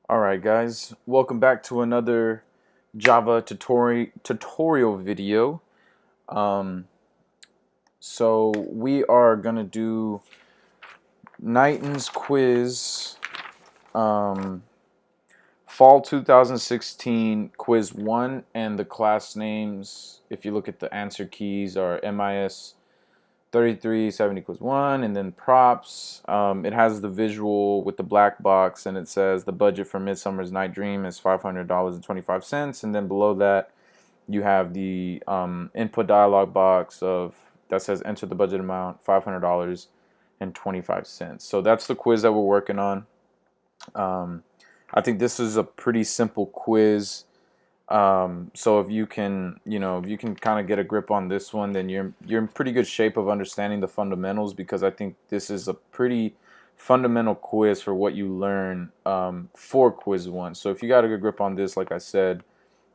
Alright guys, welcome back to another Java tutorial video. Um, so we are gonna do Knighton's quiz, um, fall 2016 quiz 1, and the class names, if you look at the answer keys, are MIS 3370 equals 1, and then props. It has the visual with the black box, and it says the budget for Midsummer's Night Dream is $500.25, and then below that you have the input dialog box that says enter the budget amount, $500.25. So that's the quiz that we're working on. I think this is a pretty simple quiz. So if you can, if you can kind of get a grip on this one, then you're in pretty good shape of understanding the fundamentals, because I think this is a pretty fundamental quiz for what you learn for quiz 1. So if you got a good grip on this, like I said,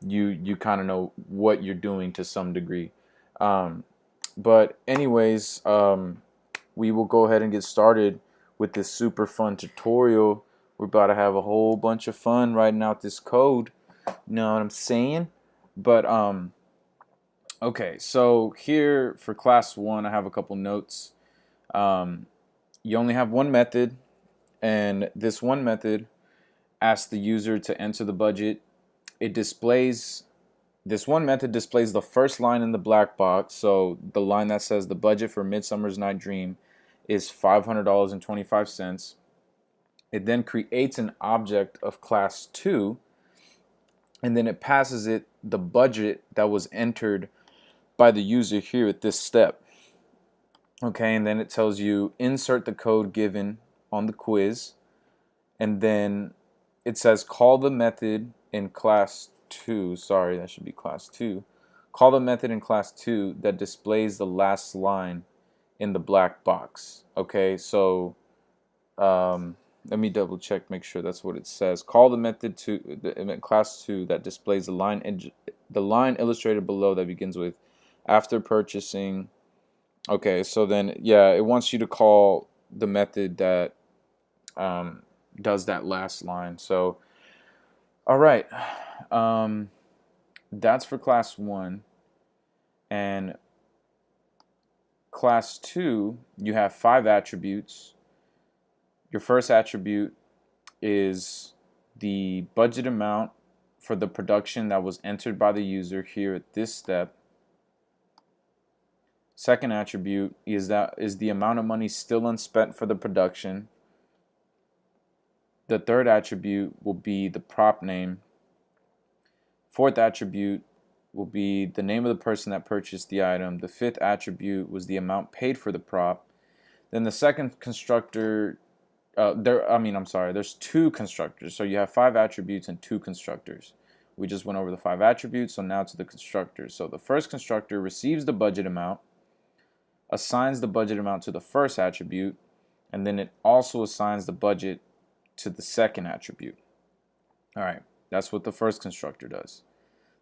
you kind of know what you're doing to some degree. But anyways, we will go ahead and get started with this super fun tutorial. We're about to have a whole bunch of fun writing out this code. You know what I'm saying? But okay, so here for class 1 I have a couple notes. You only have one method, and this one method asks the user to enter the budget. This one method displays the first line in the black box, so the line that says the budget for Midsummer's Night Dream is $500.25. It then creates an object of class 2, and then it passes it the budget that was entered by the user here at this step. Okay, and then it tells you insert the code given on the quiz, and then it says call the method in class 2. Sorry, that should be class 2. Call the method in class 2 that displays the last line in the black box. Okay, so let me double check, make sure that's what it says. Call the method in class 2 that displays the line illustrated below that begins with after purchasing. Okay, so then yeah, it wants you to call the method that does that last line. So all right, that's for class 1. And class 2, you have 5 attributes. Your first attribute is the budget amount for the production that was entered by the user here at this step. Second attribute is the amount of money still unspent for the production. The third attribute will be the prop name. Fourth attribute will be the name of the person that purchased the item. The fifth attribute was the amount paid for the prop. Then the second constructor, there's 2 constructors. So you have 5 attributes and 2 constructors. We just went over the 5 attributes, so now to the constructors. So the first constructor receives the budget amount, assigns the budget amount to the first attribute, and then it also assigns the budget to the second attribute. All right, that's what the first constructor does.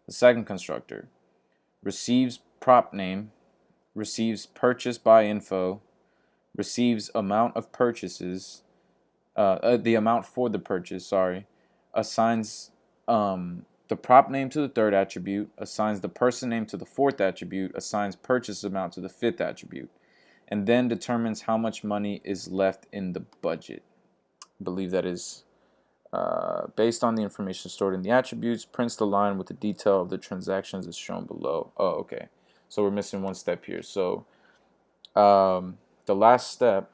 The second constructor receives prop name, receives purchase by info, receives amount of purchases, the amount for the purchase, sorry, assigns the prop name to the third attribute, assigns the person name to the fourth attribute, assigns purchase amount to the fifth attribute, and then determines how much money is left in the budget. I believe that is based on the information stored in the attributes, prints the line with the detail of the transactions as shown below. Oh, okay. So we're missing one step here. So the last step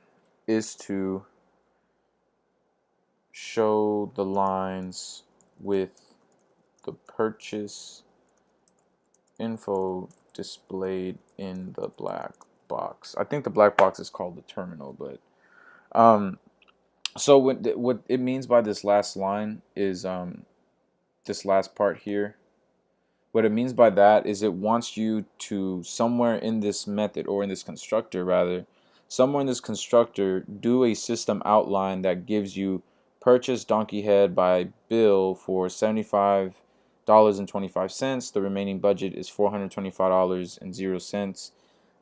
is to show the lines with the purchase info displayed in the black box. I think the black box is called the terminal, but so what it means by this last line is this last part here. What it means by that is it wants you to, somewhere in this method, or in this constructor rather, somewhere in this constructor, do a system outline that gives you purchase donkey head by Bill for $75.25. The remaining budget is $425.00,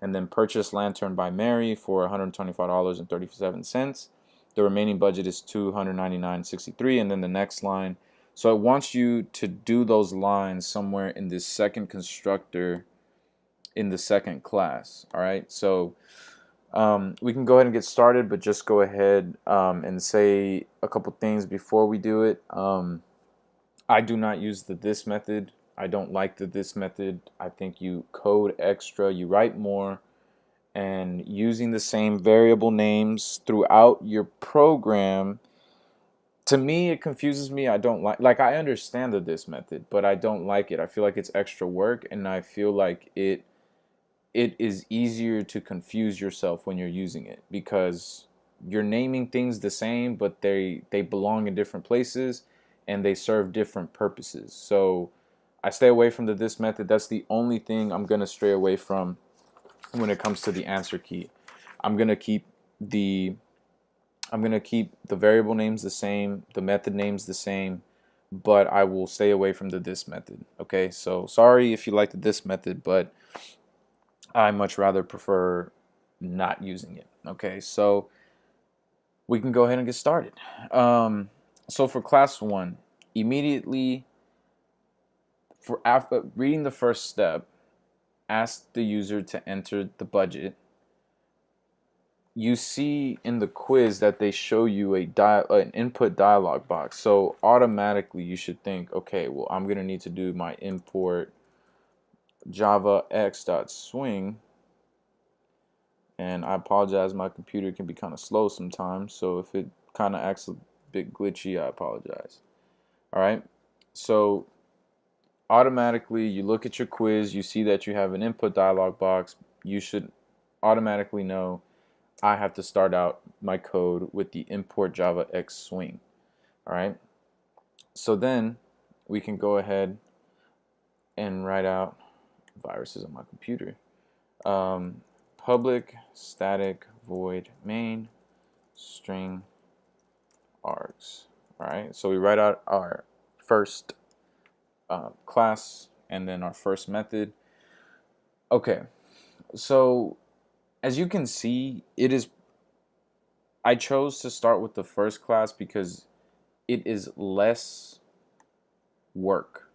and then purchase lantern by Mary for $125.37. The remaining budget is $299.63, and then the next line. So it wants you to do those lines somewhere in this second constructor in the second class. All right, so we can go ahead and get started, but just go ahead and say a couple things before we do it. I do not use the this method. I don't like the this method. I think you code extra, you write more, and using the same variable names throughout your program, to me it confuses me. I don't like I understand the this method, but I don't like it. I feel like it's extra work, and I feel like it is easier to confuse yourself when you're using it, because you're naming things the same, but they belong in different places and they serve different purposes. So I stay away from the this method. That's the only thing I'm going to stray away from when it comes to the answer key. I'm going to keep the variable names the same, the method names the same, but I will stay away from the this method. Okay, so sorry if you like the this method, but I much rather prefer not using it. Okay, so we can go ahead and get started. So for class 1, immediately after reading the first step, ask the user to enter the budget. You see in the quiz that they show you an input dialog box. So automatically you should think, okay, well, I'm going to need to do my import Java x.swing. And I apologize, my computer can be kind of slow sometimes, so if it kind of acts a bit glitchy, I apologize. Alright, so automatically you look at your quiz, you see that you have an input dialog box. You should automatically know I have to start out my code with the import Java X swing. Alright, so then we can go ahead and write out viruses on my computer. Public static void main string args. Alright, so we write out our first class and then our first method. Okay, so as you can see, I chose to start with the first class because it is less work.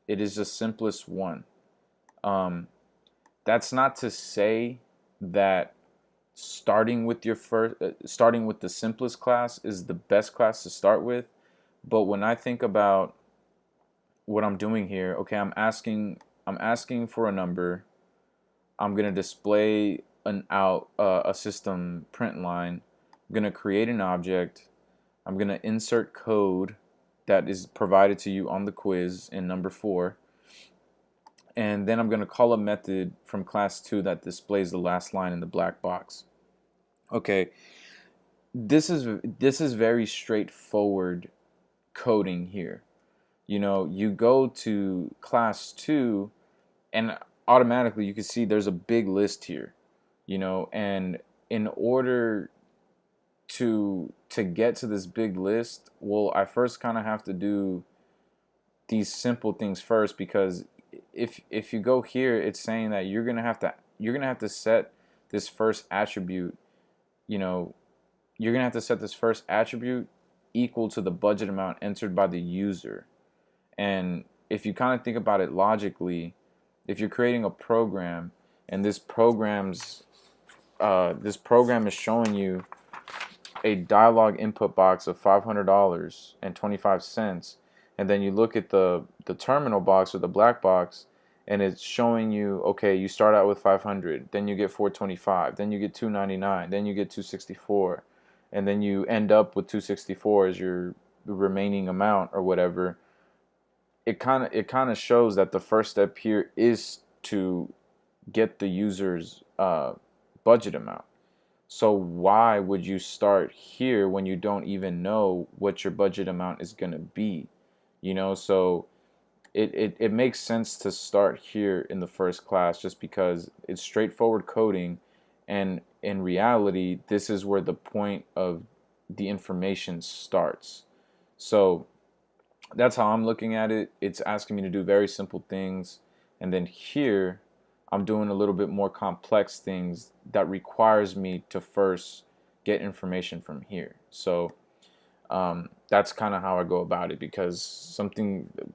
It is the simplest one. That's not to say that starting with the simplest class is the best class to start with, but when I think about what I'm doing here, okay, I'm asking for a number. I'm gonna display a system print line. I'm gonna create an object. I'm gonna insert code that is provided to you on the quiz in number 4. And then I'm going to call a method from class 2 that displays the last line in the black box. Okay, this is very straightforward coding here. You know, you go to class 2 and automatically you can see there's a big list here. You know, and in order to get to this big list, well, I first kind of have to do these simple things first, because if you go here, it's saying that you're gonna have to set this first attribute. You know, you're gonna have to set this first attribute equal to the budget amount entered by the user. And if you kind of think about it logically, if you're creating a program and this program is showing you a dialog input box of $500.25, and then you look at the terminal box or the black box, and it's showing you, okay, you start out with 500, then you get 425, then you get 299, then you get 264, and then you end up with 264 as your remaining amount or whatever. It kind of shows that the first step here is to get the user's budget amount. So why would you start here when you don't even know what your budget amount is going to be? You know, so it makes sense to start here in the first class, just because it's straightforward coding, and in reality, this is where the point of the information starts. So that's how I'm looking at it. It's asking me to do very simple things, and then here I'm doing a little bit more complex things that requires me to first get information from here. So that's kind of how I go about it, because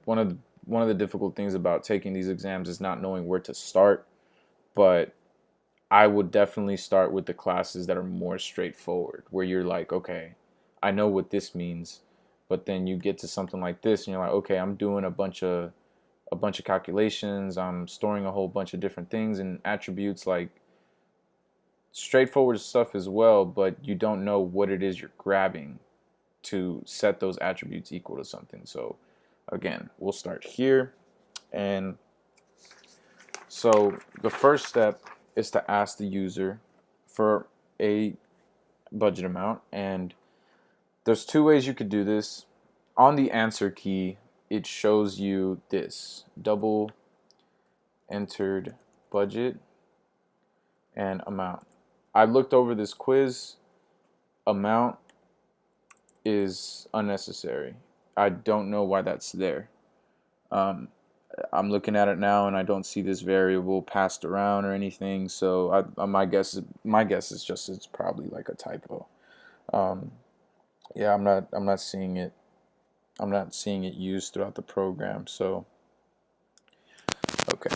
one of the difficult things about taking these exams is not knowing where to start. But I would definitely start with the classes that are more straightforward, where you're like, okay, I know what this means, but then you get to something like this and you're like, okay, I'm doing a bunch of calculations, I'm storing a whole bunch of different things and attributes, like straightforward stuff as well, but you don't know what it is you're grabbing to set those attributes equal to something. So again, we'll start here. And so the first step is to ask the user for a budget amount, and there's two ways you could do this. On the answer key, it shows you this double entered budget and amount. I looked over this quiz. Amount is unnecessary. I don't know why that's there. I'm looking at it now and I don't see this variable passed around or anything. So my guess is just it's probably like a typo. Yeah, I'm not seeing it. I'm not seeing it used throughout the program. So okay.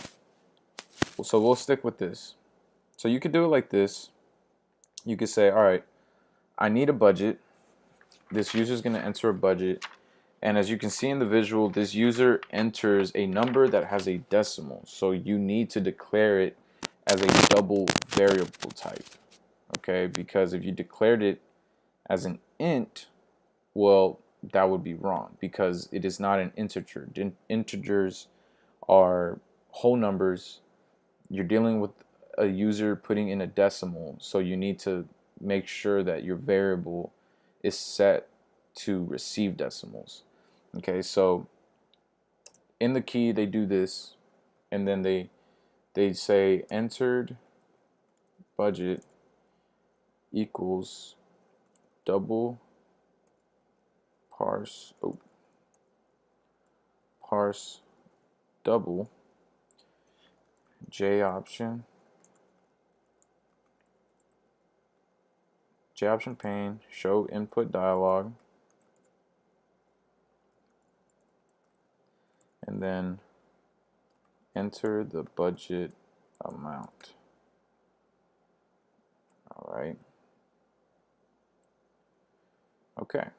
So we'll stick with this. So you could do it like this. You could say, all right, I need a budget. This user is going to enter a budget. And as you can see in the visual, this user enters a number that has a decimal. So you need to declare it as a double variable type. Okay, because if you declared it as an int, well, that would be wrong because it is not an integer. Integers are whole numbers. You're dealing with a user putting in a decimal, so you need to make sure that your variable is set to receive decimals. Okay, so in the key they do this, and then they say entered budget equals double parse double J option pane, show input dialog, and then enter the budget amount. All right. Okay.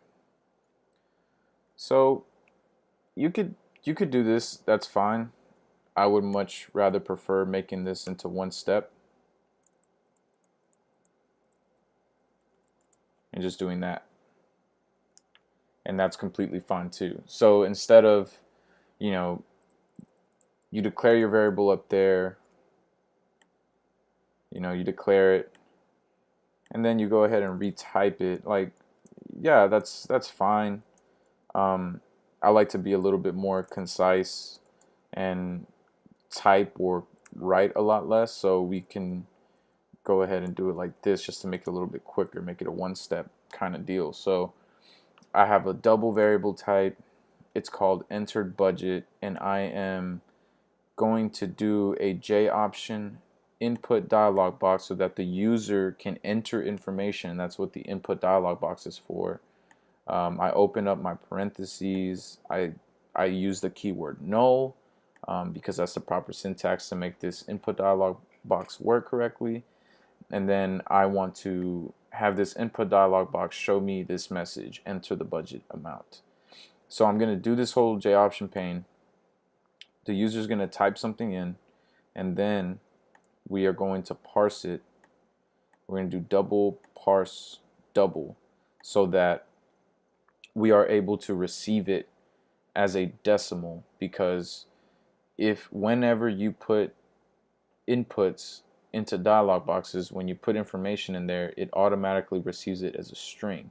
So you could do this, that's fine. I would much rather prefer making this into one step and just doing that. And that's completely fine too. So instead of, you declare your variable up there, you declare it, and then you go ahead and retype it. Like, yeah, that's fine. I like to be a little bit more concise and type or write a lot less, so we can go ahead and do it like this just to make it a little bit quicker, make it a one-step kind of deal. So I have a double variable type. It's called entered budget, and I am going to do a J option input dialog box so that the user can enter information. That's what the input dialog box is for. I open up my parentheses. I use the keyword null because that's the proper syntax to make this input dialog box work correctly. And then I want to have this input dialog box show me this message, enter the budget amount. So I'm going to do this whole J option pane. The user is going to type something in, and then we are going to parse it. We're going to do double parse double so that we are able to receive it as a decimal, because whenever you put inputs into dialog boxes, when you put information in there, it automatically receives it as a string.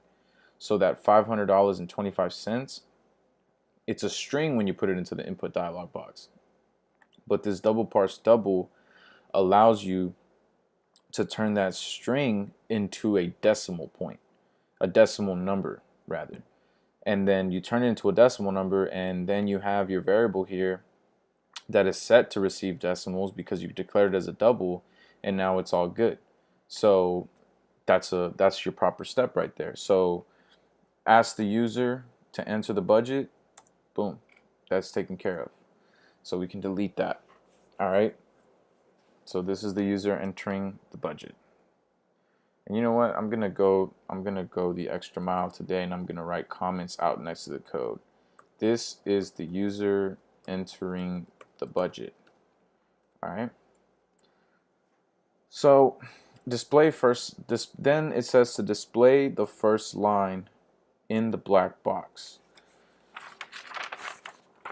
So that $500.25, it's a string when you put it into the input dialog box. But this double parse double allows you to turn that string into a decimal point, a decimal number rather. And then you turn it into a decimal number, and then you have your variable here that is set to receive decimals because you've declared it as a double, and now it's all good. So that's your proper step right there. So ask the user to enter the budget. Boom, that's taken care of. So we can delete that. All right. So this is the user entering the budget. And you know what? I'm gonna go the extra mile today, and I'm gonna write comments out next to the code. This is the user entering the budget. All right. So display first. Then it says to display the first line in the black box.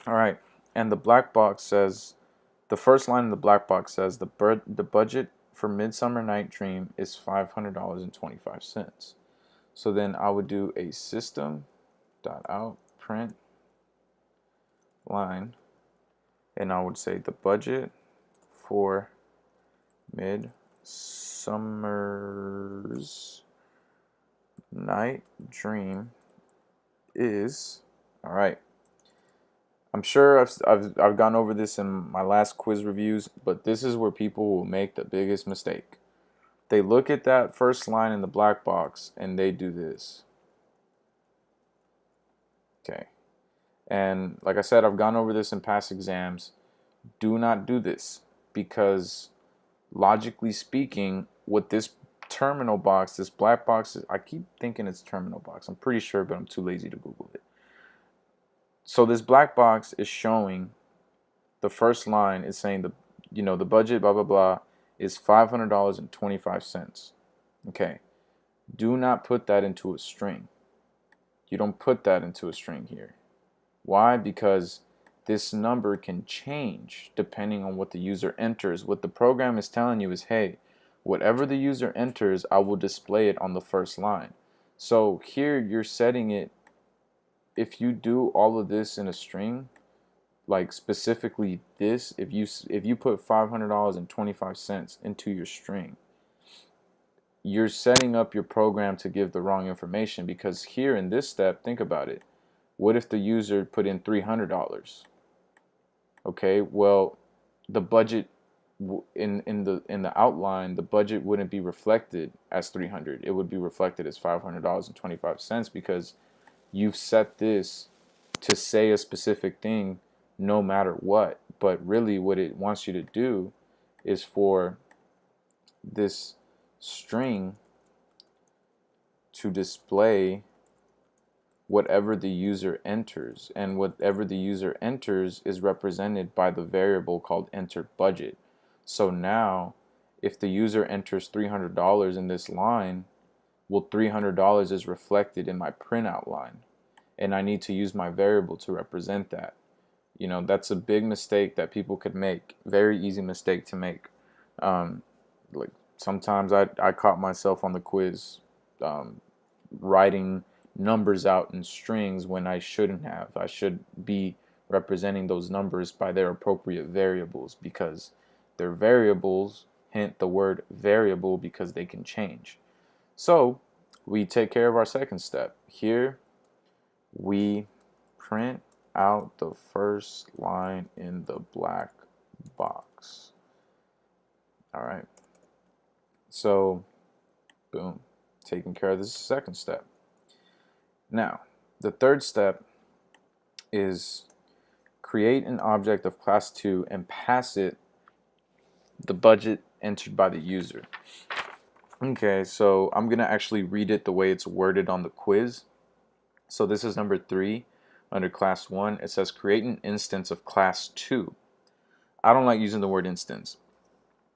All right. And the black box says, the first line in the black box says the budget for Midsummer Night Dream is $500.25. So then I would do a system.out print line, and I would say the budget for Midsummer's Night Dream is, all right. I'm sure I've gone over this in my last quiz reviews, but this is where people will make the biggest mistake. They look at that first line in the black box and they do this. Okay. And like I said, I've gone over this in past exams. Do not do this, because logically speaking, what this terminal box, this black box, I keep thinking it's terminal box. I'm pretty sure, but I'm too lazy to Google it. So this black box is showing the first line is saying the budget blah blah blah is $500.25. Okay. Do not put that into a string. You don't put that into a string here. Why? Because this number can change depending on what the user enters. What the program is telling you is, hey, whatever the user enters, I will display it on the first line. So here you're setting it. If you do all of this in a string, like specifically this, if you put $500.25 into your string, you're setting up your program to give the wrong information, because here in this step, think about it. What if the user put in $300? Okay, well, the budget in the outline, the budget wouldn't be reflected as $300. It would be reflected as $500.25, because you've set this to say a specific thing no matter what. But really what it wants you to do is for this string to display whatever the user enters, and whatever the user enters is represented by the variable called entered budget. So now if the user enters $300 in this line, well, $300 is reflected in my printout line, and I need to use my variable to represent that. You know, that's a big mistake that people could make. Very easy mistake to make. Like sometimes I caught myself on the quiz writing numbers out in strings when I shouldn't have. I should be representing those numbers by their appropriate variables, because their variables hint the word variable because they can change. So we take care of our second step. Here we print out the first line in the black box. All right. So boom, taking care of this second step. Now, the third step is create an object of class 2 and pass it the budget entered by the user. Okay, so I'm going to actually read it the way it's worded on the quiz. So this is number 3 under class 1. It says create an instance of class 2. I don't like using the word instance.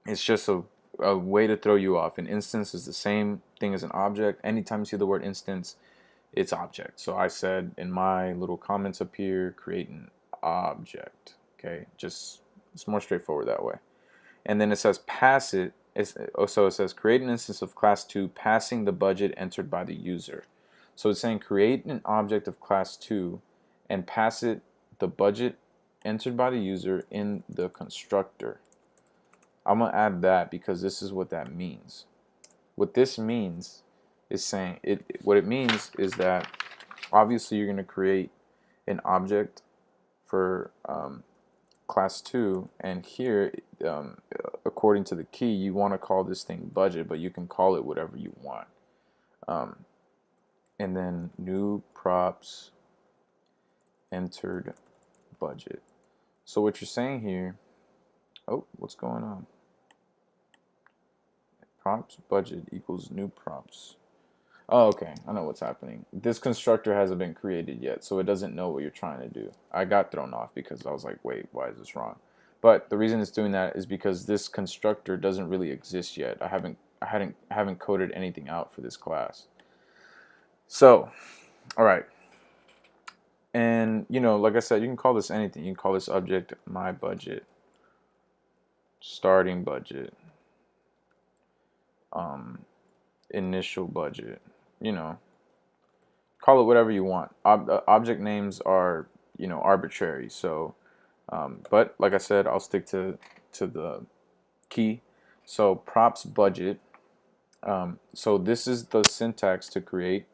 It's just a way to throw you off. An instance is the same thing as an object. Anytime you see the word instance, it's object. So I said in my little comments up here, create an object. Okay, it's more straightforward that way. And then it says pass it. So it says create an instance of class 2 passing the budget entered by the user. So it's saying create an object of class 2 and pass it the budget entered by the user in the constructor. I'm going to add that because this is what that means. What this means is saying, what it means is that obviously you're going to create an object for class 2, and here, according to the key, you want to call this thing budget, but you can call it whatever you want. And then new props entered budget. So what you're saying here, oh, what's going on? Props budget equals new props. Oh, okay, I know what's happening. This constructor hasn't been created yet, so it doesn't know what you're trying to do. I got thrown off because I was like, wait, why is this wrong? But the reason it's doing that is because this constructor doesn't really exist yet. I haven't coded anything out for this class. So, all right. And like I said, you can call this anything. You can call this object my budget, starting budget, initial budget. Call it whatever you want. Object names are arbitrary. So, but like I said, I'll stick to the key. So props budget. So this is the syntax to create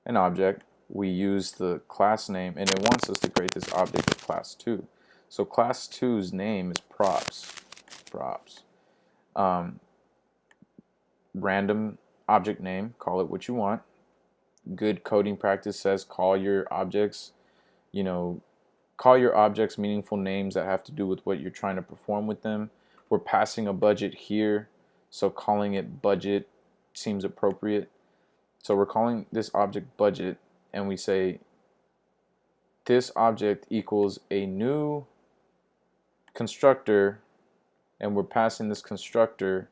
an object. We use the class name, and it wants us to create this object of class 2. So class 2's name is props. Random object name, call it what you want. Good coding practice says call your objects meaningful names that have to do with what you're trying to perform with them. We're passing a budget here, so calling it budget seems appropriate. So we're calling this object budget, and we say this object equals a new constructor, and we're passing this constructor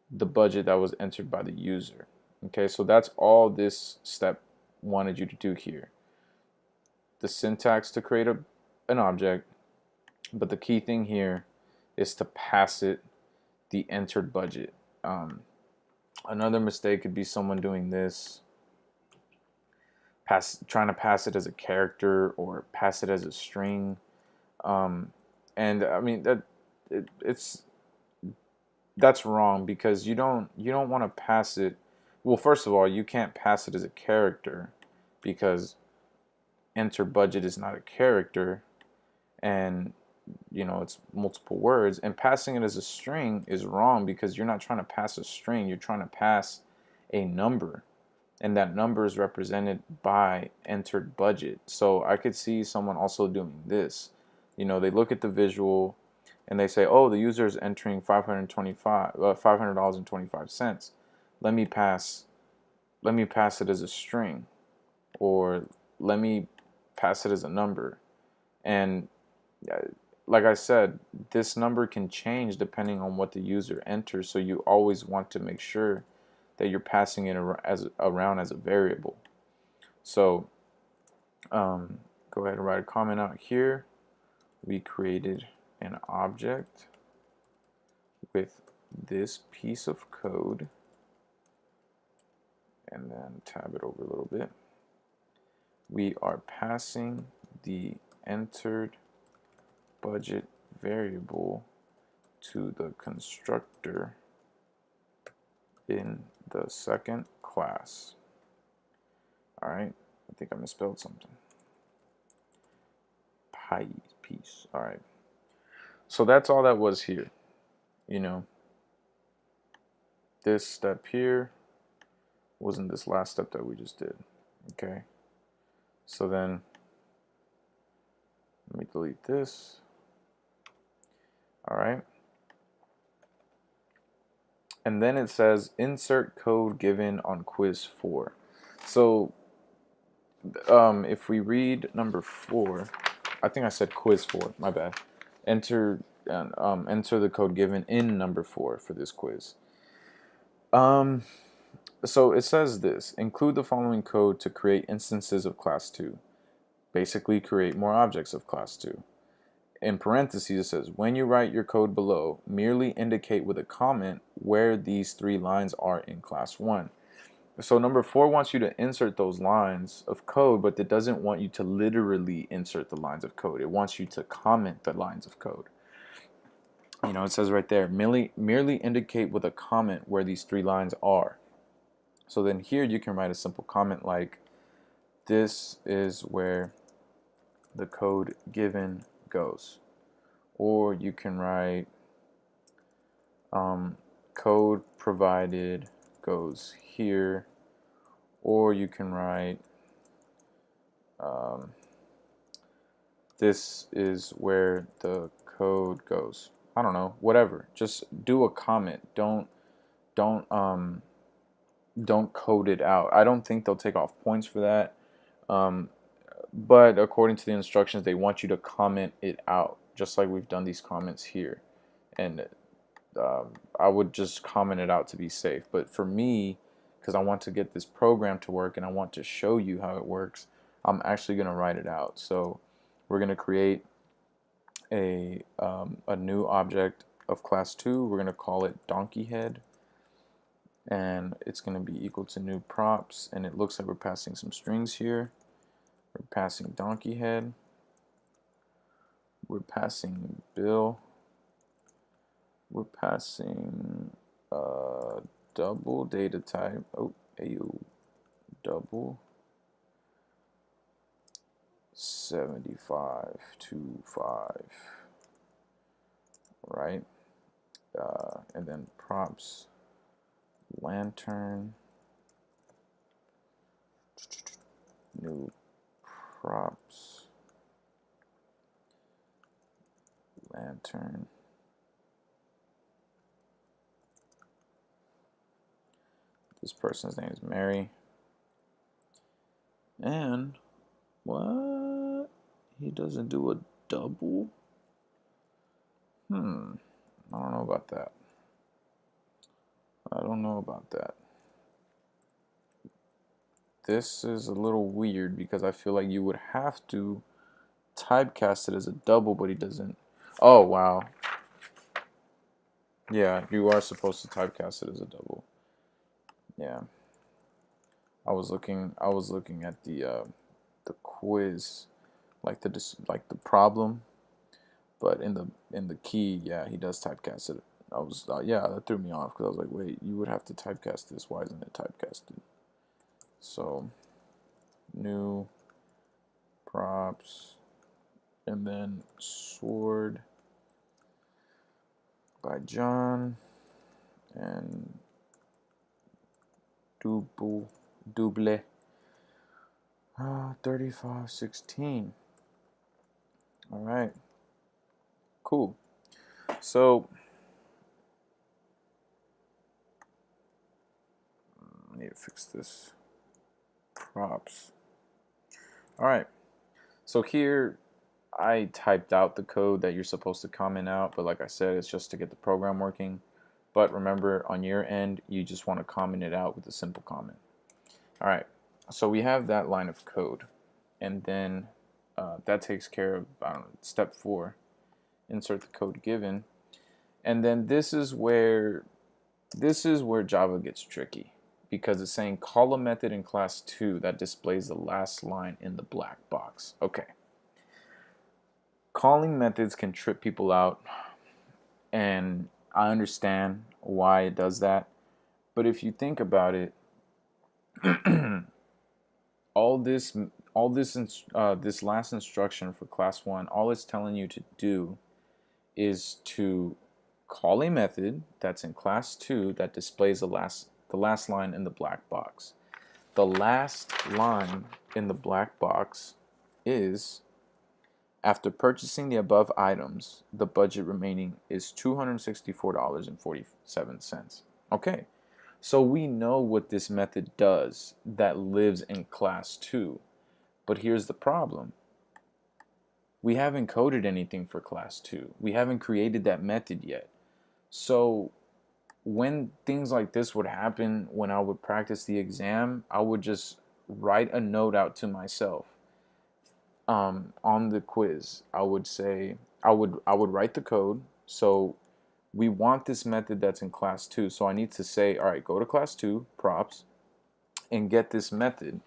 the budget that was entered by the user. Okay, so that's all this step wanted you to do here. The syntax to create an object, but the key thing here is to pass it the entered budget. Another mistake could be someone doing this, trying to pass it as a character or pass it as a string, and I mean that's wrong, because you don't want to pass it. Well, first of all, you can't pass it as a character because enter budget is not a character, and it's multiple words. And passing it as a string is wrong because you're not trying to pass a string, you're trying to pass a number, and that number is represented by entered budget. So I could see someone also doing this. They look at the visual and they say, oh, the user is entering $500.25. Let me pass it as a string, or let me pass it as a number. And like I said, this number can change depending on what the user enters, so you always want to make sure that you're passing it around as a variable. So go ahead and write a comment out here. We created an object with this piece of code, and then tab it over a little bit. We are passing the entered budget variable to the constructor in the second class. All right, I think I misspelled something. Piece. All right. So that's all that was here. This step here wasn't this last step that we just did. Okay. So then let me delete this. All right. And then it says insert code given on quiz 4. So if we read number 4, I think I said quiz 4, my bad. Enter the code given in number 4 for this quiz. So it says this: include the following code to create instances of class 2. Basically, create more objects of class 2. In parentheses, it says, when you write your code below, merely indicate with a comment where these 3 lines are in class 1. So number 4 wants you to insert those lines of code, but it doesn't want you to literally insert the lines of code. It wants you to comment the lines of code. It says right there, merely indicate with a comment where these 3 lines are. So then here you can write a simple comment like, this is where the code given goes, or you can write code provided goes here, or you can write this is where the code goes. I don't know, whatever. Just do a comment. Don't don't code it out. I don't think they'll take off points for that. But according to the instructions, they want you to comment it out, just like we've done these comments here. And I would just comment it out to be safe. But for me, because I want to get this program to work and I want to show you how it works, I'm actually going to write it out. So we're going to create a new object of class 2. We're going to call it donkey head, and it's going to be equal to new props, and it looks like we're passing some strings here. We're passing donkey head, we're passing bill, we're passing double data type, double 7525, right? And then props lantern, new props lantern, this person's name is Mary, and what? He doesn't do a double? I don't know about that. I don't know about that. This is a little weird because I feel like you would have to typecast it as a double, but he doesn't. Oh, wow. Yeah, you are supposed to typecast it as a double. Yeah. I was looking at the quiz, like the problem, but in the key, yeah, he does typecast it. I was yeah, that threw me off because I was like, wait, you would have to typecast this. Why isn't it typecasted? So new props, and then sword by John, and double 3516. All right, cool. So I need to fix this props. All right, so here I typed out the code that you're supposed to comment out, but like I said, it's just to get the program working. But remember, on your end, you just want to comment it out with a simple comment. All right, so we have that line of code, and then that takes care of, I don't know, step 4, insert the code given. And then this is where Java gets tricky, because it's saying call a method in class 2 that displays the last line in the black box. Okay. Calling methods can trip people out, and I understand why it does that. But if you think about it, this last instruction for class 1, all it's telling you to do is to call a method that's in class 2 that displays the last line in the black box. The last line in the black box is, after purchasing the above items, the budget remaining is $264.47. Okay, so we know what this method does that lives in class 2. But here's the problem. We haven't coded anything for class 2. We haven't created that method yet. So when things like this would happen, when I would practice the exam, I would just write a note out to myself. On the quiz, I would say, I would write the code. So we want this method that's in class 2. So I need to say, all right, go to class 2, props, and get this method.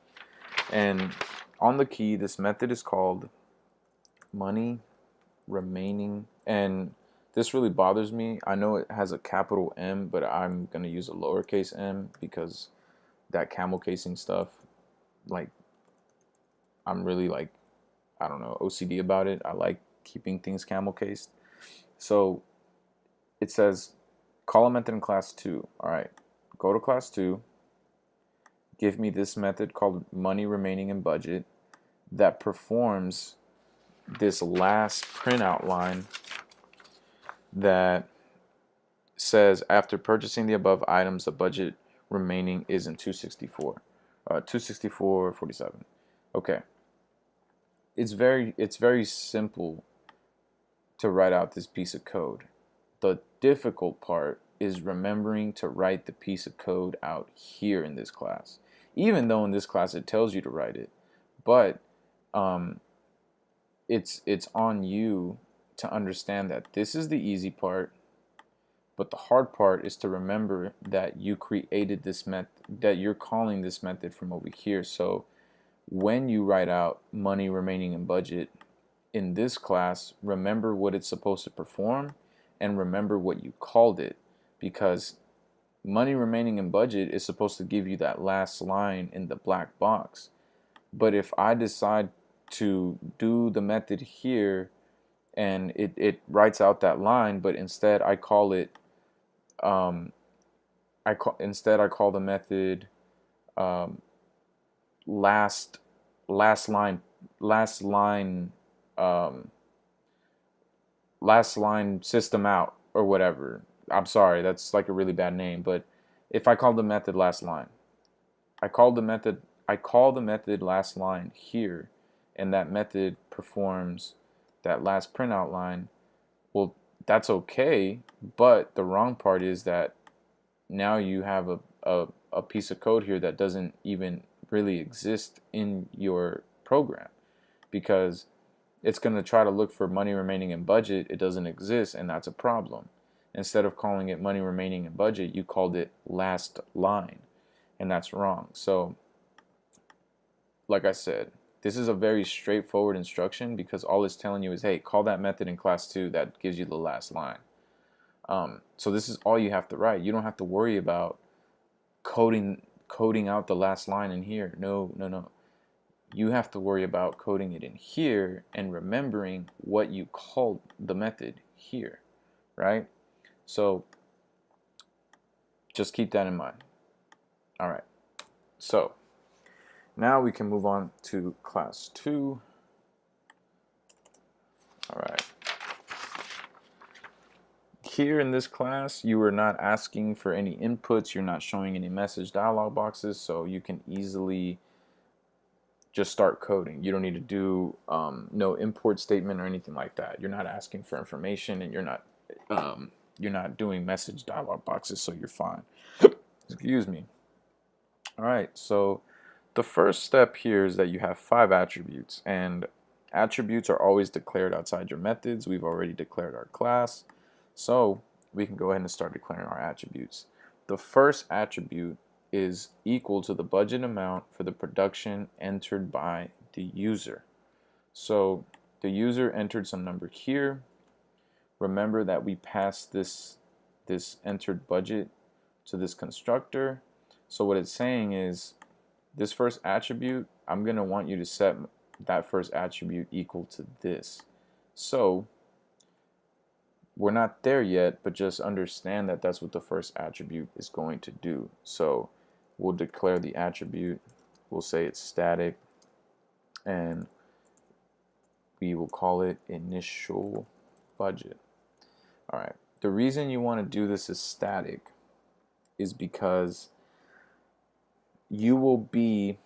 And on the key, this method is called money remaining. And this really bothers me. I know it has a capital M, but I'm going to use a lowercase m because that camel casing stuff, like, I'm really like, I don't know, OCD about it. I like keeping things camel cased. So it says call a method in class 2. All right, go to class 2. Give me this method called money remaining in budget that performs this last printout line that says after purchasing the above items, the budget remaining is in 264.47. Okay, it's very simple to write out this piece of code. The difficult part is remembering to write the piece of code out here in this class. Even though in this class it tells you to write it, but it's on you to understand that this is the easy part, but the hard part is to remember that you created this method, that you're calling this method from over here. So when you write out money remaining in budget in this class, remember what it's supposed to perform and remember what you called it, because money remaining in budget is supposed to give you that last line in the black box. But if I decide to do the method here and it writes out that line, but instead I call it I call the method um, last line last line um, last line system out or whatever. I'm sorry, that's like a really bad name, but if I call the method last line, I call the method last line here, and that method performs that last printout line. Well, that's okay, but the wrong part is that now you have a piece of code here that doesn't even really exist in your program, because it's going to try to look for money remaining in budget. It doesn't exist, and that's a problem. Instead of calling it money remaining in budget, you called it last line, and that's wrong. So like I said, this is a very straightforward instruction, because all it's telling you is, hey, call that method in class 2 that gives you the last line. So this is all you have to write. You don't have to worry about coding out the last line in here. No, no, no. You have to worry about coding it in here and remembering what you called the method here, right? So just keep that in mind. All right. So now we can move on to class 2. All right. Here in this class, you are not asking for any inputs. You're not showing any message dialog boxes, so you can easily just start coding. You don't need to do no import statement or anything like that. You're not asking for information, and you're not doing message dialog boxes, so you're fine. Excuse me. All right, so the first step here is that you have 5 attributes, and attributes are always declared outside your methods. We've already declared our class, so we can go ahead and start declaring our attributes. The first attribute is equal to the budget amount for the production entered by the user. So the user entered some number here. Remember that we passed this entered budget to this constructor. So what it's saying is, this first attribute, I'm going to want you to set that first attribute equal to this. So we're not there yet, but just understand that that's what the first attribute is going to do. So we'll declare the attribute. We'll say it's static, and we will call it initial budget. All right. The reason you want to do this as static is because you will be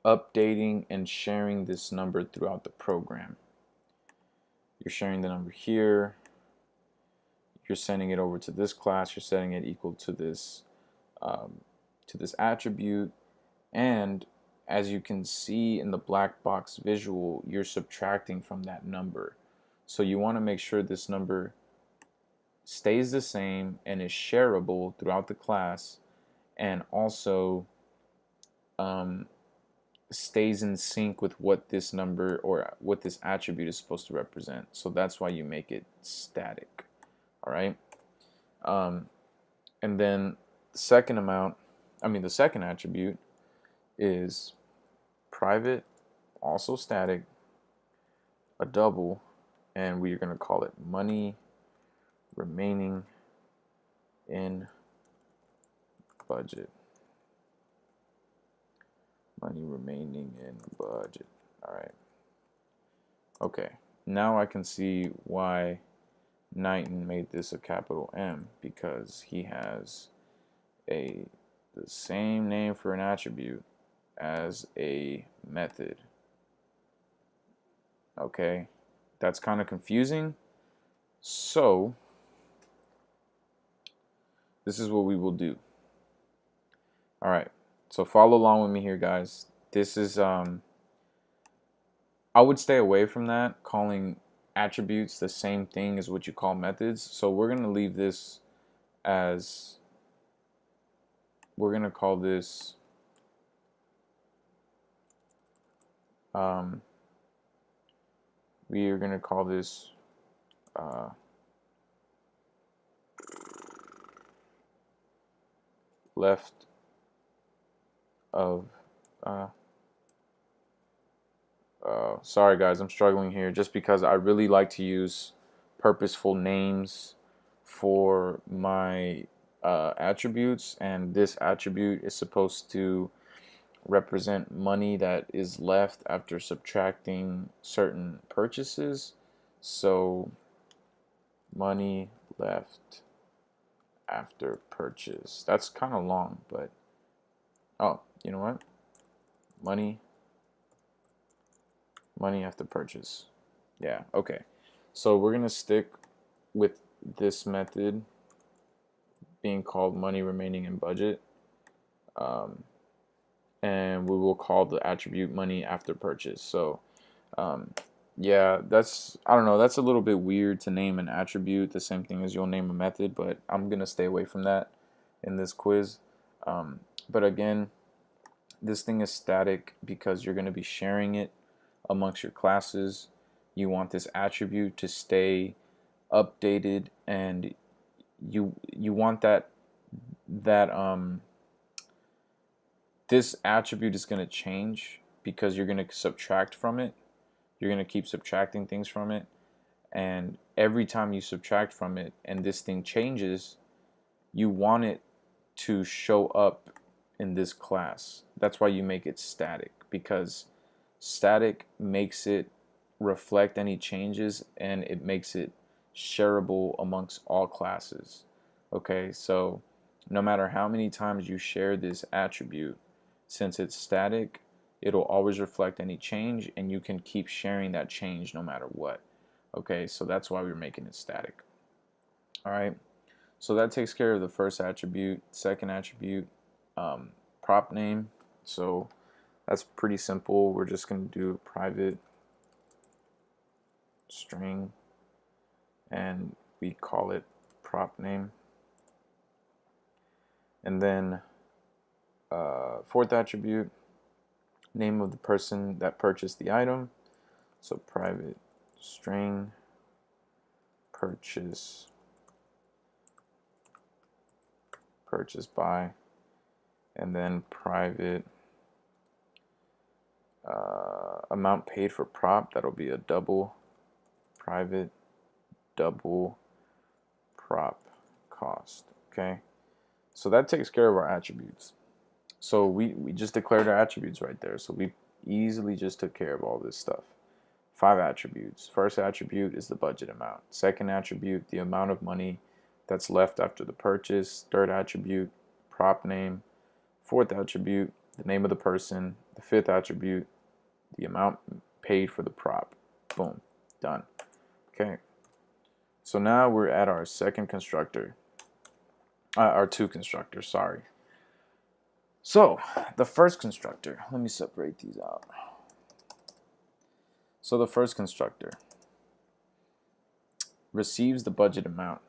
updating and sharing this number throughout the program. You're sharing the number here. You're sending it over to this class. You're setting it equal to this attribute, and as you can see in the black box visual, you're subtracting from that number. So you want to make sure this number stays the same and is shareable throughout the class, and also stays in sync with what this number or what this attribute is supposed to represent. So that's why you make it static. All right. And then the second attribute is private, also static, a double, and we are going to call it money remaining in budget. Money remaining in budget. All right. Okay. Now I can see why Knighton made this a capital M, because he has the same name for an attribute as a method. Okay. That's kind of confusing. So this is what we will do. All right. So follow along with me here, guys. This is I would stay away from that, calling attributes the same thing as what you call methods. So we're going to leave this as, we're going to call this we are going to call this left of sorry guys, I'm struggling here just because I really like to use purposeful names for my attributes, and this attribute is supposed to represent money that is left after subtracting certain purchases. So money left after purchase. That's kind of long, but oh, you know what? Money after purchase. Yeah, okay. So we're going to stick with this method being called money remaining in budget. And we will call the attribute money after purchase. So yeah, that's, I don't know, that's a little bit weird to name an attribute the same thing as you'll name a method, but I'm going to stay away from that in this quiz. But again, this thing is static because you're going to be sharing it amongst your classes. You want this attribute to stay updated, and you want that this attribute is going to change because you're going to subtract from it. You're going to keep subtracting things from it, and every time you subtract from it and this thing changes, you want it to show up in this class. That's why you make it static, because static makes it reflect any changes and it makes it shareable amongst all classes. Okay, so no matter how many times you share this attribute, since it's static, it'll always reflect any change, and you can keep sharing that change no matter what. Okay, so that's why we're making it static. All right, so that takes care of the first attribute. Second attribute, prop name. So that's pretty simple. We're just going to do a private string, and we call it prop name. And then fourth attribute, name of the person that purchased the item. So private string purchase by, and then private amount paid for prop. That'll be a double, private double prop cost. Okay, so that takes care of our attributes. So we just declared our attributes right there. So we easily just took care of all this stuff. 5 attributes. First attribute is the budget amount. Second attribute, the amount of money that's left after the purchase. Third attribute, prop name. Fourth attribute, the name of the person. The fifth attribute, the amount paid for the prop. Boom, done. Okay, so now we're at our second constructor. Our two constructors, sorry. So the first constructor, let me separate these out. So the first constructor receives the budget amount.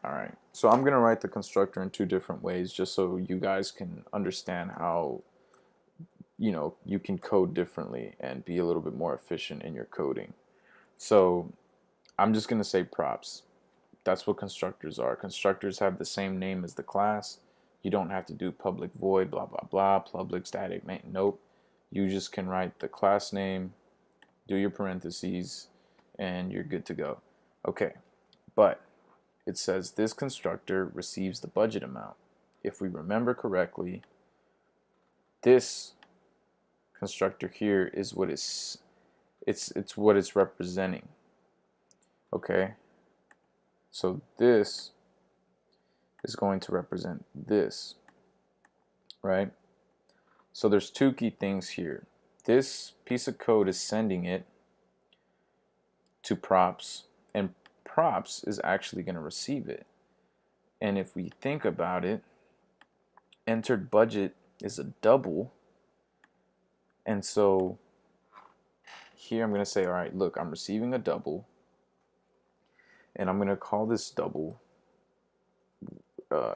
All right, so I'm gonna write the constructor in 2 different ways just so you guys can understand how, you know, you can code differently and be a little bit more efficient in your coding. So I'm just gonna say props. That's what constructors are. Constructors have the same name as the class. You don't have to do public void, blah, blah, blah, public static main. Nope. You just can write the class name, do your parentheses, and you're good to go. Okay, but it says this constructor receives the budget amount. If we remember correctly, this constructor here is what it's what it's representing. Okay, so this is going to represent this, right? So there's two key things here. This piece of code is sending it to props, and props is actually going to receive it. And if we think about it, entered budget is a double, and so here I'm going to say, all right, look, I'm receiving a double, and I'm going to call this double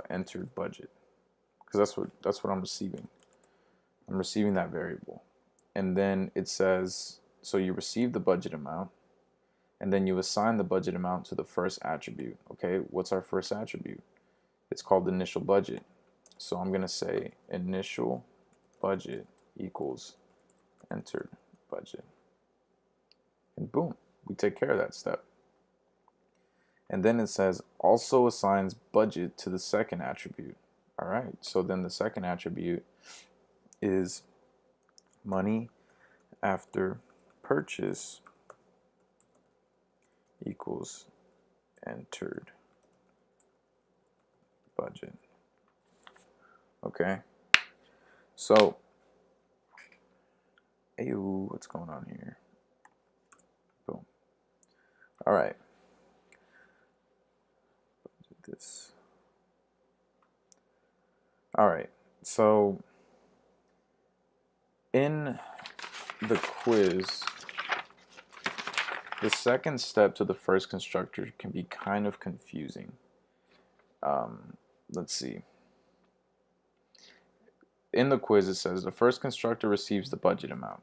entered budget, because that's what I'm receiving. I'm receiving that variable. And then it says, so you receive the budget amount, and then you assign the budget amount to the first attribute. Okay, what's our first attribute? It's called initial budget. So I'm going to say initial budget equals entered budget. And boom, we take care of that step. And then it says also assigns budget to the second attribute. All right, so then the second attribute is money after purchase equals entered budget. Okay, so ew, what's going on here? Boom. All right. This. All right. So in the quiz, the second step to the first constructor can be kind of confusing. Let's see. In the quiz, it says the first constructor receives the budget amount.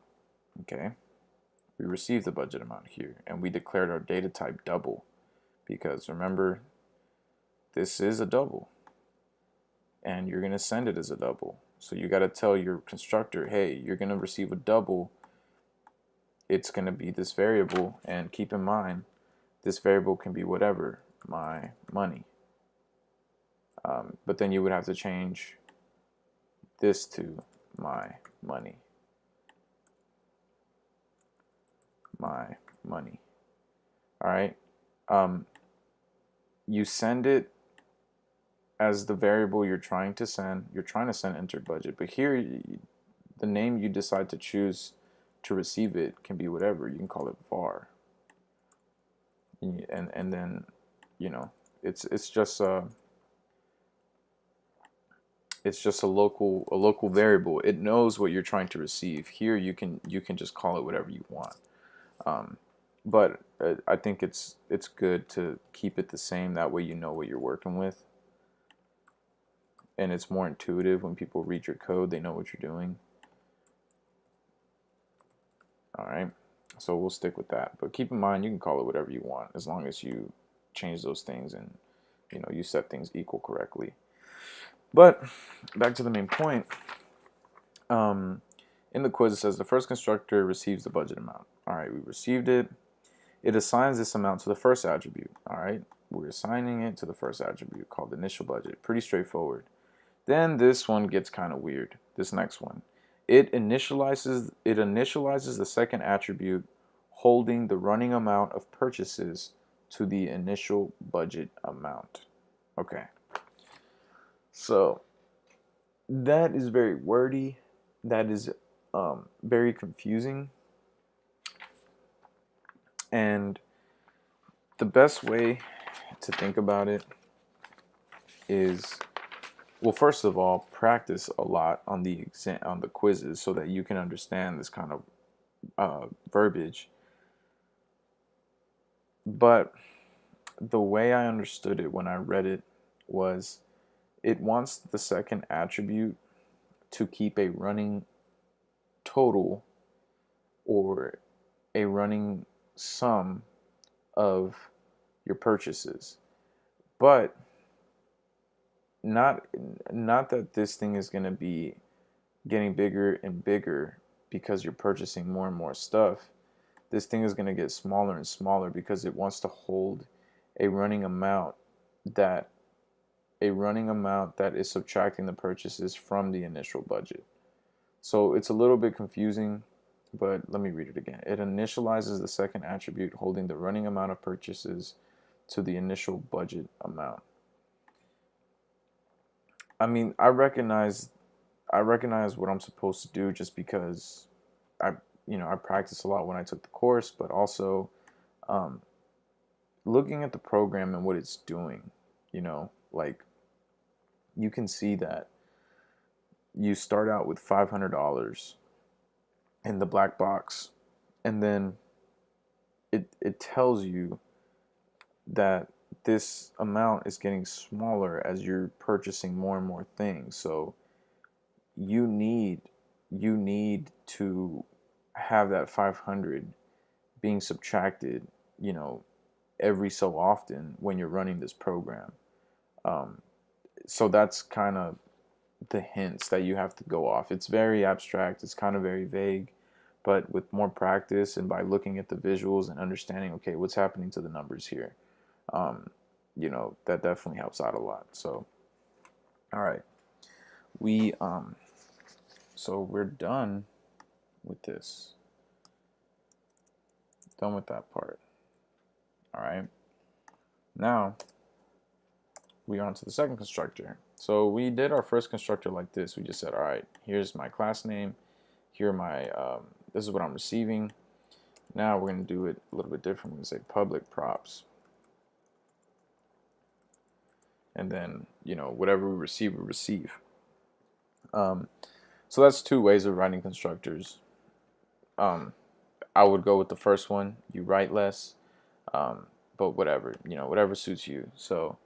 Okay, we received the budget amount here, and we declared our data type double, because remember, this is a double, and you're going to send it as a double. So you got to tell your constructor, hey, you're going to receive a double. It's going to be this variable, and keep in mind, this variable can be whatever, my money. But then you would have to change this to my money. My money. All right. You send it as the variable you're trying to send. You're trying to send entered budget, but here the name you decide to choose to receive it can be whatever. You can call it var, and then, you know, it's just a local variable. It knows what you're trying to receive. Here you can just call it whatever you want. But I think it's good to keep it the same. That way you know what you're working with, and it's more intuitive when people read your code. They know what you're doing. All right, so we'll stick with that. But keep in mind, you can call it whatever you want as long as you change those things and, you know, you set things equal correctly. But back to the main point. In the quiz, it says the first constructor receives the budget amount. All right, we received it. It assigns this amount to the first attribute. All right, we're assigning it to the first attribute called initial budget. Pretty straightforward. Then this one gets kind of weird. This next one. It initializes the second attribute holding the running amount of purchases to the initial budget amount. Okay. So that is very wordy. That is very confusing. And the best way to think about it is, well, first of all, practice a lot on the quizzes so that you can understand this kind of verbiage. But the way I understood it when I read it was, it wants the second attribute to keep a running total or a running sum of your purchases, but not that this thing is going to be getting bigger and bigger because you're purchasing more and more stuff. this thing is going to get smaller and smaller because it wants to hold a running amount that is subtracting the purchases from the initial budget. So it's a little bit confusing, but let me read it again. It initializes the second attribute holding the running amount of purchases to the initial budget amount. I mean, I recognize what I'm supposed to do just because I practiced a lot when I took the course, but also looking at the program and what it's doing, like you can see that you start out with $500 in the black box, and then it tells you that this amount is getting smaller as you're purchasing more and more things. So you need to have that 500 being subtracted, every so often when you're running this program. So that's kind of the hints that you have to go off. It's very abstract. It's kind of very vague, but with more practice and by looking at the visuals and understanding, okay, what's happening to the numbers here, that definitely helps out a lot. So, all right, so we're done with this. Done with that part. All right. Now we are on to the second constructor. So we did our first constructor like this. We just said, all right, here's my class name. Here are my, this is what I'm receiving. Now we're going to do it a little bit different. We're going to say public props. And then, whatever we receive, we receive. So that's two ways of writing constructors. I would go with the first one. You write less, but whatever, whatever suits you. So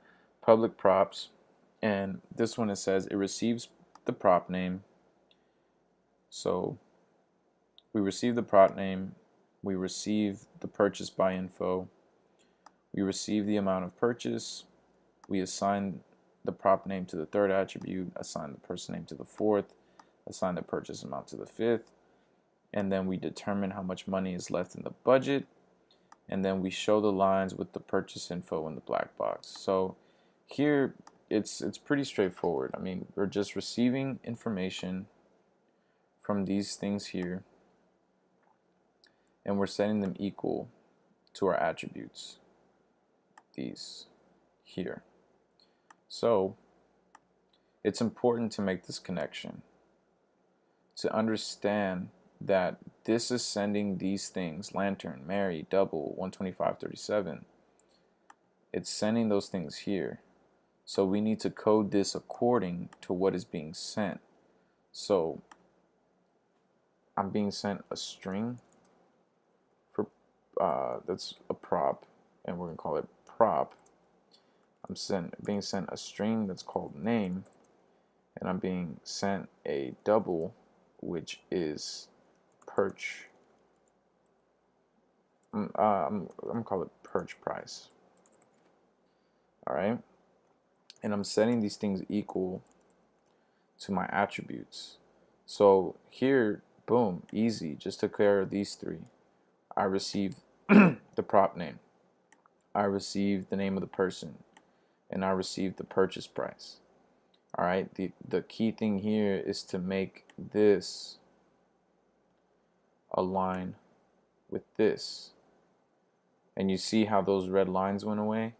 public props, and this one it says it receives the prop name. So we receive the prop name, we receive the purchase by info, we receive the amount of purchase, we assign the prop name to the third attribute, assign the person name to the fourth, assign the purchase amount to the fifth, and then we determine how much money is left in the budget, and then we show the lines with the purchase info in the black box. So here it's pretty straightforward. I mean, we're just receiving information from these things here, and we're setting them equal to our attributes, these here. So it's important to make this connection, to understand that this is sending these things, lantern, Mary, double, 125.37. It's sending those things here. So we need to code this according to what is being sent. So I'm being sent a string for that's a prop, and we're gonna call it prop. I'm being sent a string that's called name, and I'm being sent a double, which is perch. I'm gonna call it perch price. All right, and I'm setting these things equal to my attributes. So here, boom, easy. Just took care of these three. I receive the prop name, I receive the name of the person, and I receive the purchase price. All right, the key thing here is to make this align with this. And you see how those red lines went away?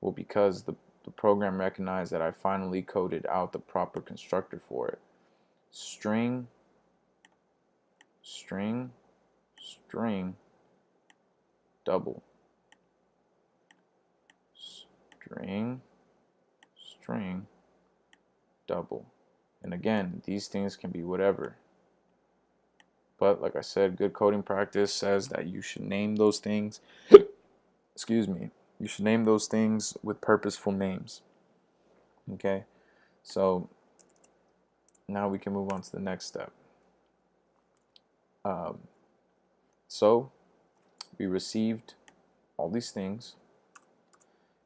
Well, because the program recognized that I finally coded out the proper constructor for it. String, string, string, double. String, string, double. And again, these things can be whatever. But like I said, good coding practice says that you should name those things. Excuse me. You should name those things with purposeful names. Okay? So now we can move on to the next step. So we received all these things,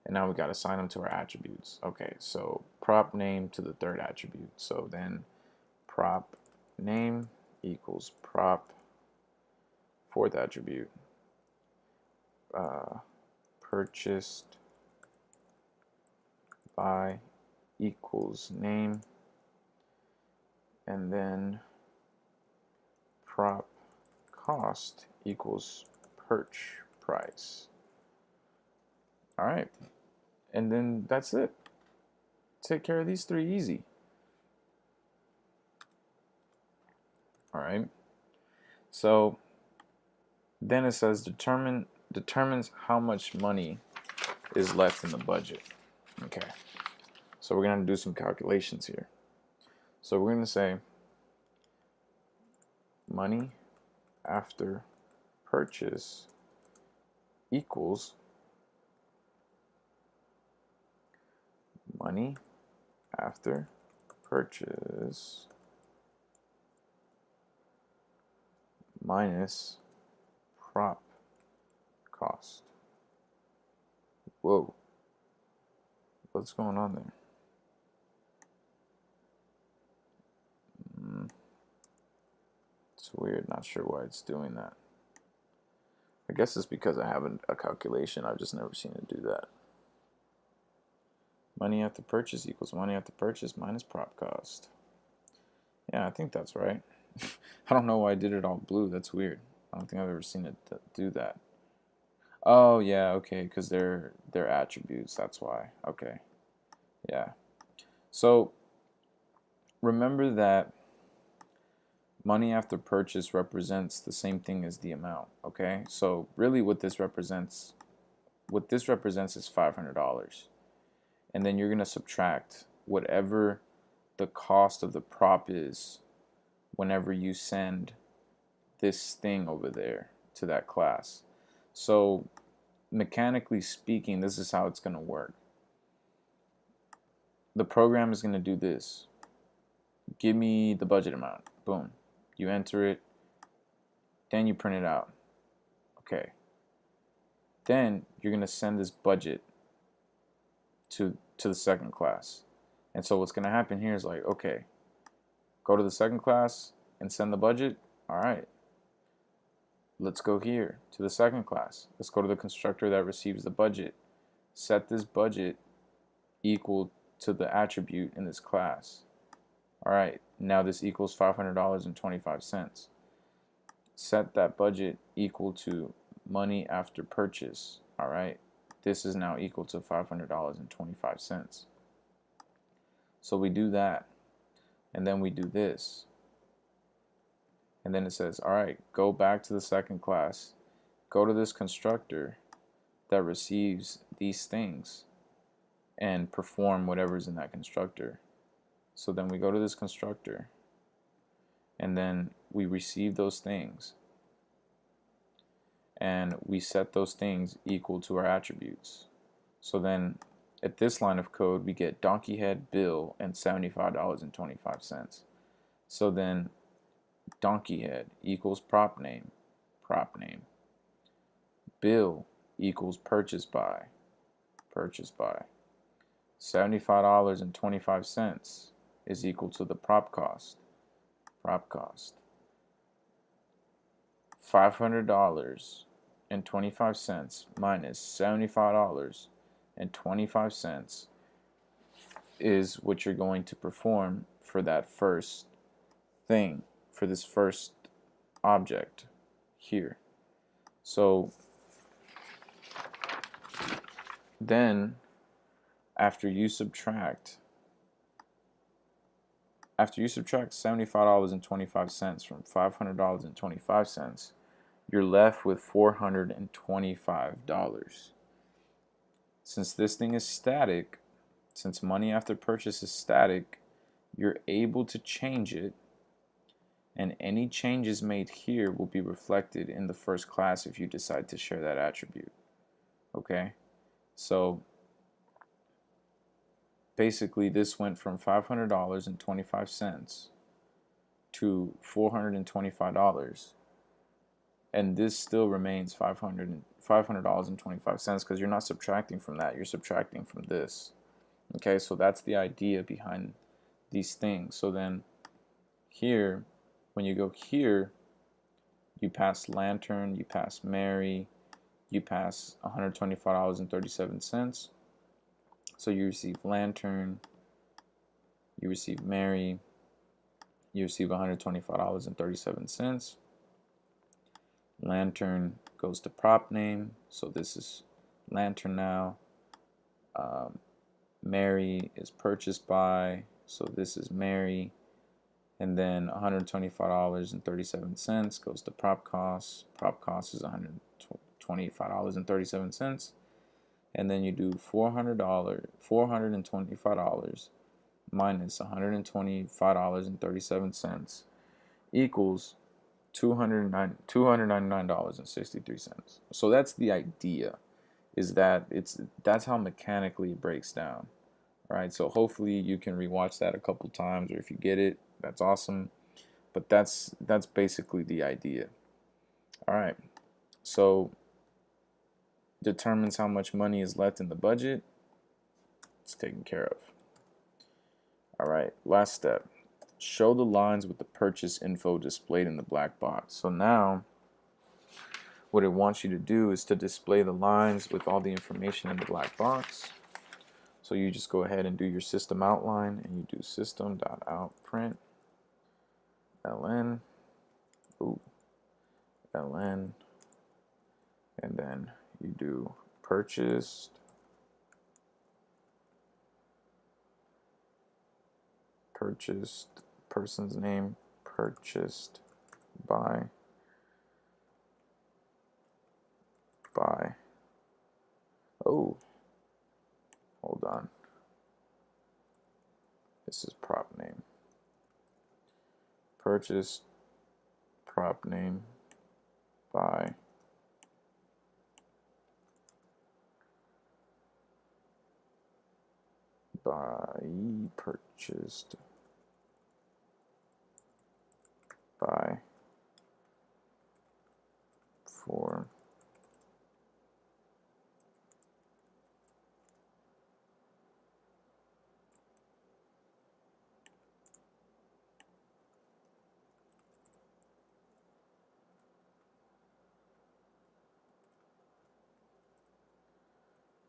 and now we got to assign them to our attributes. Okay, so prop name to the third attribute. So then prop name equals prop fourth attribute. purchased by equals name, and then prop cost equals perch price. All right, and then that's it. Take care of these three easy. All right, so then it says determines how much money is left in the budget. Okay, so we're going to do some calculations here. So we're going to say money after purchase equals money after purchase minus prop cost. Whoa. What's going on there? It's weird. Not sure why it's doing that. I guess it's because I have a calculation. I've just never seen it do that. Money after purchase equals money after purchase minus prop cost. Yeah, I think that's right. I don't know why I did it all blue. That's weird. I don't think I've ever seen it do that. Oh, yeah, okay, because they're attributes. That's why. Okay. Yeah. So remember that money after purchase represents the same thing as the amount, okay? So really what this represents is $500. And then you're going to subtract whatever the cost of the prop is whenever you send this thing over there to that class. So mechanically speaking, this is how it's going to work. The program is going to do this. Give me the budget amount. Boom. You enter it. Then you print it out. Okay. Then you're going to send this budget to the second class. And so what's going to happen here is like, okay, go to the second class and send the budget. All right. Let's go here to the second class. Let's go to the constructor that receives the budget. Set this budget equal to the attribute in this class. All right, now this equals $500.25. Set that budget equal to money after purchase. All right, this is now equal to $500.25. So we do that, and then we do this. And then it says, all right, go back to the second class. Go to this constructor that receives these things and perform whatever's in that constructor. So then we go to this constructor and then we receive those things and we set those things equal to our attributes. So then at this line of code we get donkey head, bill, and $75.25. So then donkey head equals prop name, bill equals purchase by, $75.25 is equal to the prop cost, $500.25 minus $75.25 is what you're going to perform for that first thing, for this first object here. So then after you subtract $75.25 from $500.25, you're left with $425. Since this thing is static, since money after purchase is static, you're able to change it, and any changes made here will be reflected in the first class if you decide to share that attribute. Okay? So basically this went from $500.25 to $425, and this still remains $500.25 because you're not subtracting from that, you're subtracting from this. Okay, so that's the idea behind these things. So then here, when you go here, you pass lantern, you pass Mary, you pass $125.37. So you receive Lantern, you receive Mary, you receive $125.37. Lantern goes to prop name, so this is Lantern now. Mary is purchased by, so this is Mary. And then $125.37 goes to prop costs. Prop cost is $125.37. And then you do $425 minus $125.37 equals $299.63. So that's the idea, is that that's how mechanically it breaks down. All right, so hopefully you can rewatch that a couple times, or if you get it, that's awesome. But that's basically the idea. All right, so determines how much money is left in the budget. It's taken care of. All right, last step. Show the lines with the purchase info displayed in the black box. So now what it wants you to do is to display the lines with all the information in the black box. So you just go ahead and do your system outline, and you do system.out.print ln, ln, and then you do purchased, person's name, purchased by, oh, hold on, this is prop name, purchased, prop name, by, purchased by, for,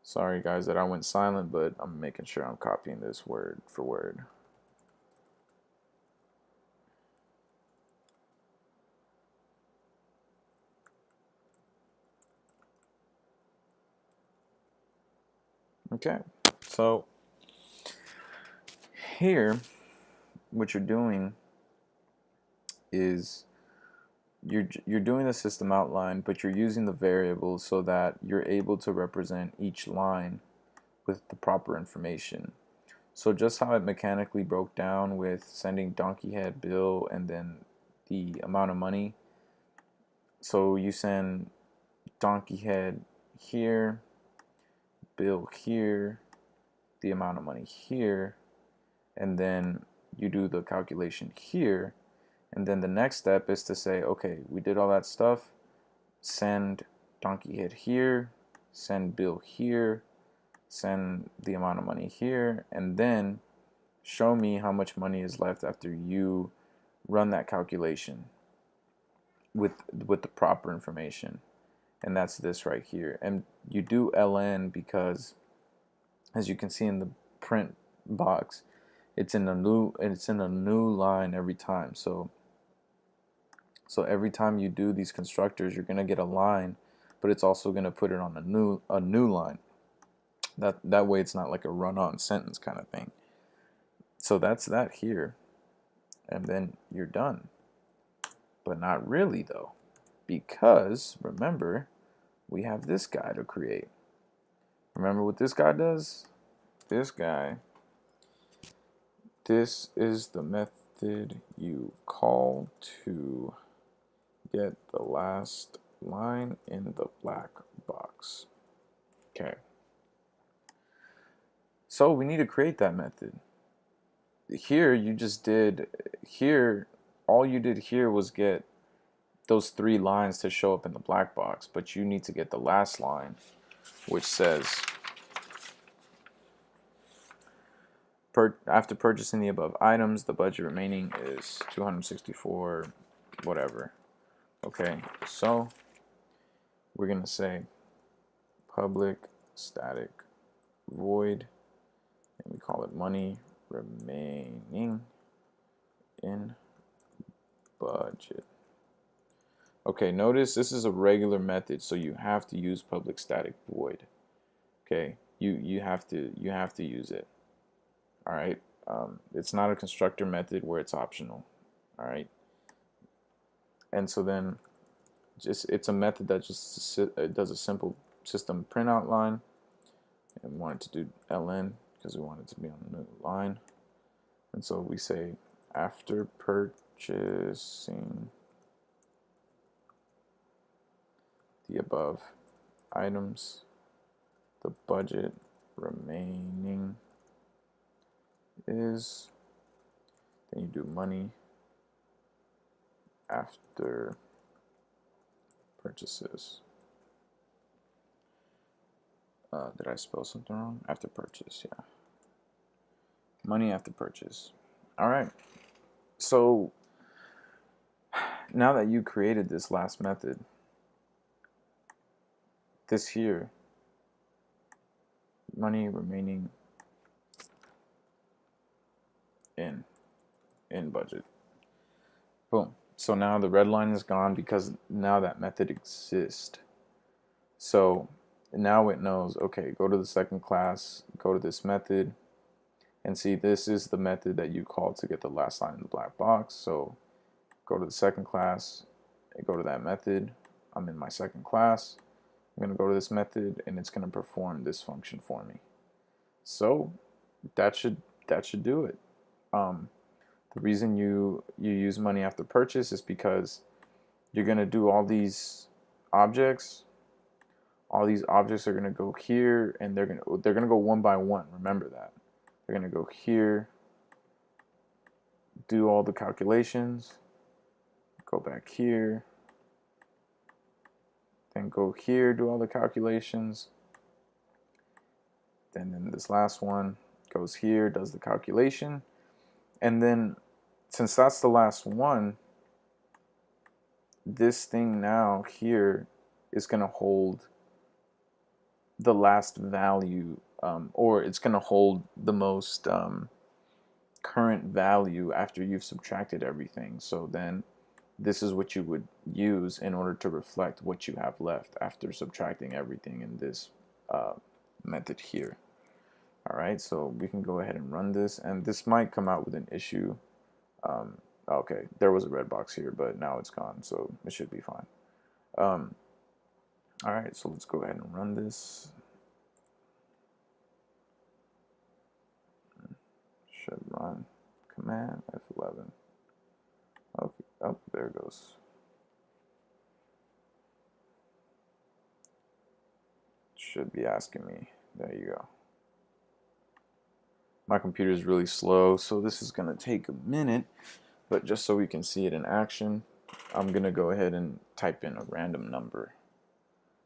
sorry guys that I went silent, but I'm making sure I'm copying this word for word. Okay, so here what you're doing is you're doing the system outline, but you're using the variables so that you're able to represent each line with the proper information. So just how it mechanically broke down with sending donkey head bill and then the amount of money. So you send donkey head here, bill here, the amount of money here, and then you do the calculation here. And then the next step is to say, okay, we did all that stuff, send donkey head here, send bill here, send the amount of money here, and then show me how much money is left after you run that calculation with the proper information. And that's this right here. And you do ln because, as you can see in the print box, it's in a new line every time. So every time you do these constructors, you're going to get a line, but it's also going to put it on a new line. That way it's not like a run-on sentence kind of thing. So that's that here, and then you're done. But not really though, because remember, we have this guy to create. Remember what this guy does? This is the method you call to get the last line in the black box. Okay. So we need to create that method. Here you just did, all you did here was get those 3 lines to show up in the black box, but you need to get the last line, which says, after purchasing the above items, the budget remaining is $264, whatever. Okay, so we're gonna say public static void, and we call it money remaining in budget. Okay, notice this is a regular method, so you have to use public static void. Okay, you have to use it. All right, it's not a constructor method where it's optional. All right, and so then it's a method that just does a simple system printout line, and we want it to do ln because we want it to be on the new line. And so we say after purchasing the above items, the budget remaining is, then you do money after purchases. Did I spell something wrong? After purchase, yeah. Money after purchase. All right. So now that you created this last method, this here, money remaining in budget. Boom. So now the red line is gone because now that method exists. So now it knows, okay, go to the second class, go to this method, and see this is the method that you called to get the last line in the black box. So go to the second class, and go to that method. I'm in my second class. I'm going to go to this method, and it's going to perform this function for me. So that should do it. The reason you use money after purchase is because you're going to do all these objects. All these objects are going to go here, and they're going to go one by one. Remember that. They're going to go here, do all the calculations, go back here, then go here, do all the calculations. Then this last one goes here, does the calculation. And then since that's the last one, this thing now here is going to hold the last value, or it's going to hold the most current value after you've subtracted everything. So then this is what you would use in order to reflect what you have left after subtracting everything in this method here. All right, so we can go ahead and run this, and this might come out with an issue. Okay, there was a red box here, but now it's gone, so it should be fine. All right, so let's go ahead and run this. Should run command F11. Okay, oh, there it goes. Should be asking me. There you go. My computer is really slow, so this is going to take a minute, but just so we can see it in action, I'm going to go ahead and type in a random number.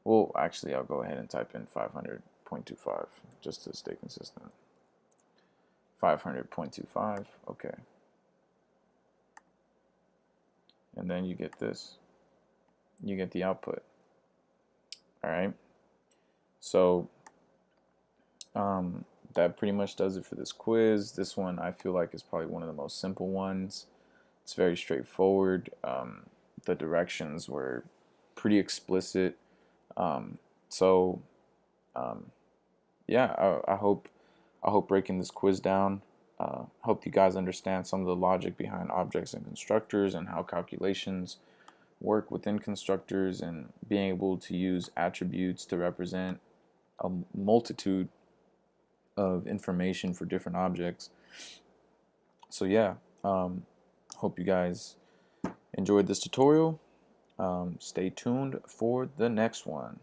Well, actually, I'll go ahead and type in 500.25 just to stay consistent. 500.25, okay. And then you get this. You get the output. All right. So that pretty much does it for this quiz. This one I feel like is probably one of the most simple ones. It's very straightforward. The directions were pretty explicit. Yeah, I hope breaking this quiz down helped you guys understand some of the logic behind objects and constructors and how calculations work within constructors, and being able to use attributes to represent a multitude of information for different objects. So yeah, hope you guys enjoyed this tutorial. Stay tuned for the next one.